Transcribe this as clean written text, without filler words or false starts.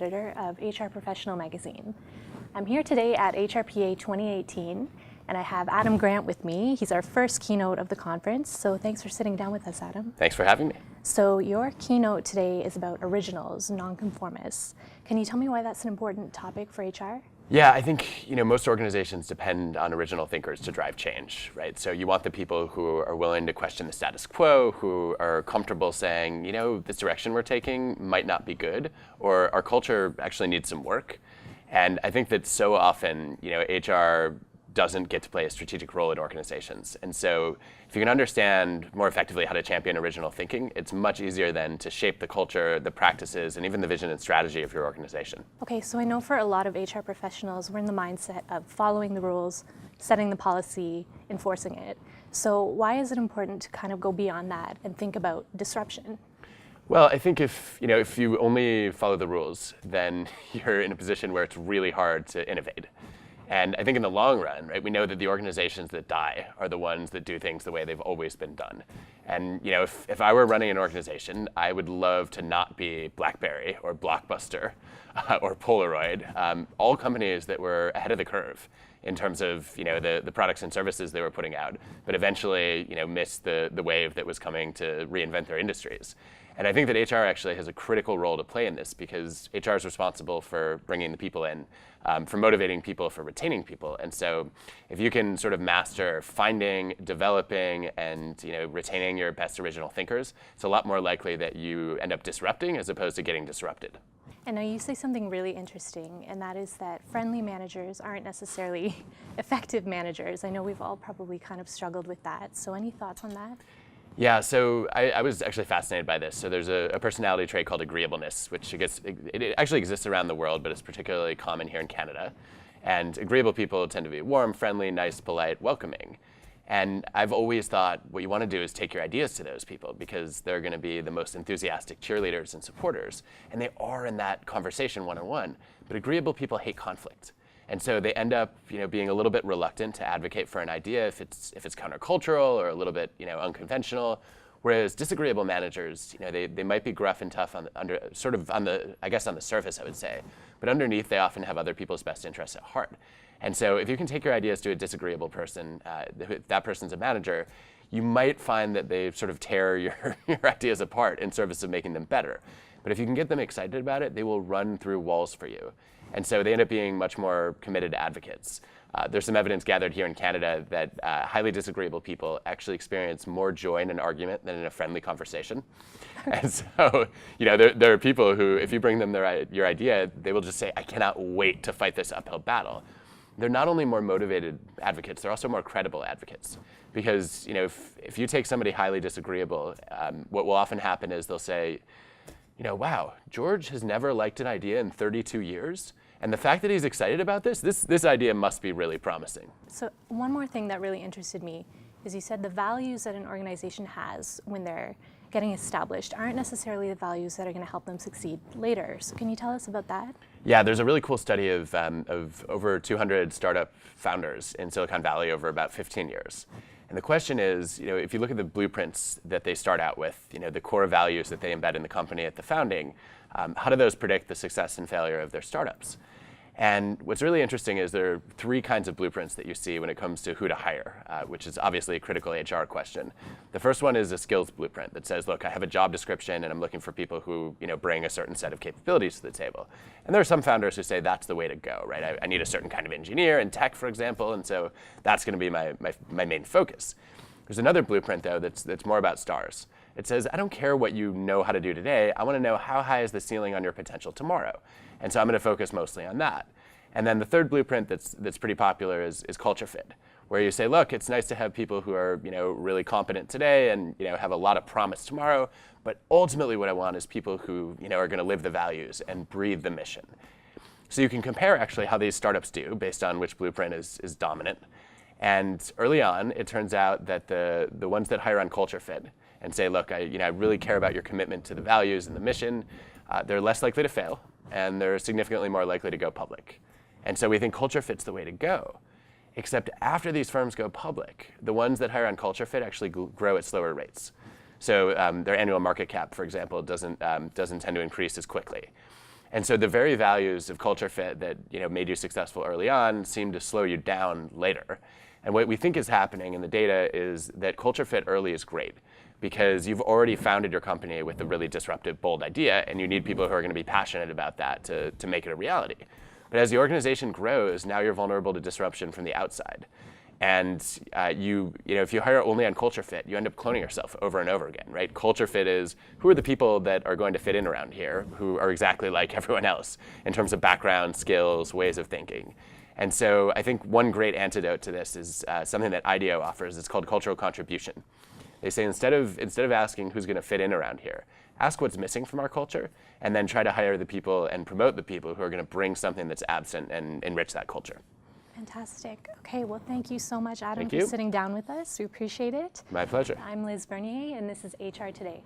editor of HR Professional magazine. I'm here today at HRPA 2018, and I have Adam Grant with me. He's our first keynote of the conference, so thanks for sitting down with us, Adam. Thanks for having me. So your keynote today is about originals, nonconformists. Can you tell me why that's an important topic for HR? Yeah, I think most organizations depend on original thinkers to drive change, right? So you want the people who are willing to question the status quo, who are comfortable saying, this direction we're taking might not be good, or our culture actually needs some work. And I think that so often, HR doesn't get to play a strategic role in organizations. And so if you can understand more effectively how to champion original thinking, it's much easier then to shape the culture, the practices, and even the vision and strategy of your organization. Okay, so I know for a lot of HR professionals, we're in the mindset of following the rules, setting the policy, enforcing it. So why is it important to kind of go beyond that and think about disruption? Well, I think if you only follow the rules, then you're in a position where it's really hard to innovate. And I think in the long run, right, we know that the organizations that die are the ones that do things the way they've always been done. And if I were running an organization, I would love to not be BlackBerry or Blockbuster or Polaroid, all companies that were ahead of the curve in terms of the products and services they were putting out, but eventually missed the wave that was coming to reinvent their industries. And I think that HR actually has a critical role to play in this because HR is responsible for bringing the people in, for motivating people, for retaining people. And so if you can sort of master finding, developing, and retaining your best original thinkers, it's a lot more likely that you end up disrupting as opposed to getting disrupted. And now you say something really interesting, and that is that friendly managers aren't necessarily effective managers. I know we've all probably kind of struggled with that. So any thoughts on that? Yeah, so I was actually fascinated by this. So there's a personality trait called agreeableness, which it actually exists around the world, but it's particularly common here in Canada. And agreeable people tend to be warm, friendly, nice, polite, welcoming. And I've always thought what you want to do is take your ideas to those people because they're going to be the most enthusiastic cheerleaders and supporters. And they are in that conversation one-on-one. But agreeable people hate conflict. And so they end up, being a little bit reluctant to advocate for an idea if it's countercultural or a little bit, unconventional. Whereas disagreeable managers, they might be gruff and tough on the surface, I would say, but underneath they often have other people's best interests at heart. And so if you can take your ideas to a disagreeable person, if that person's a manager, you might find that they sort of tear your ideas apart in service of making them better. But if you can get them excited about it, they will run through walls for you. And so they end up being much more committed advocates. There's some evidence gathered here in Canada that highly disagreeable people actually experience more joy in an argument than in a friendly conversation. And so, there are people who, if you bring them your idea, they will just say, I cannot wait to fight this uphill battle. They're not only more motivated advocates, they're also more credible advocates. Because if you take somebody highly disagreeable, what will often happen is they'll say, wow, George has never liked an idea in 32 years. And the fact that he's excited about this idea must be really promising. So one more thing that really interested me is you said the values that an organization has when they're getting established aren't necessarily the values that are going to help them succeed later. So can you tell us about that? Yeah, there's a really cool study of over 200 startup founders in Silicon Valley over about 15 years. And the question is, if you look at the blueprints that they start out with, the core values that they embed in the company at the founding, how do those predict the success and failure of their startups? And what's really interesting is there are three kinds of blueprints that you see when it comes to who to hire, which is obviously a critical HR question. The first one is a skills blueprint that says, look, I have a job description and I'm looking for people who bring a certain set of capabilities to the table. And there are some founders who say that's the way to go, right? I need a certain kind of engineer in tech, for example, and so that's going to be my main focus. There's another blueprint, though, that's more about stars. It says, I don't care what you know how to do today. I want to know how high is the ceiling on your potential tomorrow. And so I'm going to focus mostly on that. And then the third blueprint that's pretty popular is culture fit, where you say, look, it's nice to have people who are really competent today and have a lot of promise tomorrow. But ultimately what I want is people who are going to live the values and breathe the mission. So you can compare actually how these startups do based on which blueprint is dominant. And early on, it turns out that the ones that hire on culture fit and say, look, I really care about your commitment to the values and the mission, they're less likely to fail, and they're significantly more likely to go public. And so we think culture fit's the way to go. Except after these firms go public, the ones that hire on culture fit actually grow at slower rates. So their annual market cap, for example, doesn't tend to increase as quickly. And so the very values of culture fit that made you successful early on seem to slow you down later. And what we think is happening in the data is that culture fit early is great because you've already founded your company with a really disruptive, bold idea, and you need people who are going to be passionate about that to make it a reality. But as the organization grows, now you're vulnerable to disruption from the outside. And if you hire only on culture fit, you end up cloning yourself over and over again, right? Culture fit is who are the people that are going to fit in around here, who are exactly like everyone else in terms of background, skills, ways of thinking. And so I think one great antidote to this is something that IDEO offers. It's called cultural contribution. They say instead of asking who's going to fit in around here, ask what's missing from our culture, and then try to hire the people and promote the people who are going to bring something that's absent and enrich that culture. Fantastic. Okay, well, thank you so much, Adam, Thank for you. sitting down with us. We appreciate it. My pleasure. I'm Liz Bernier, and this is HR Today.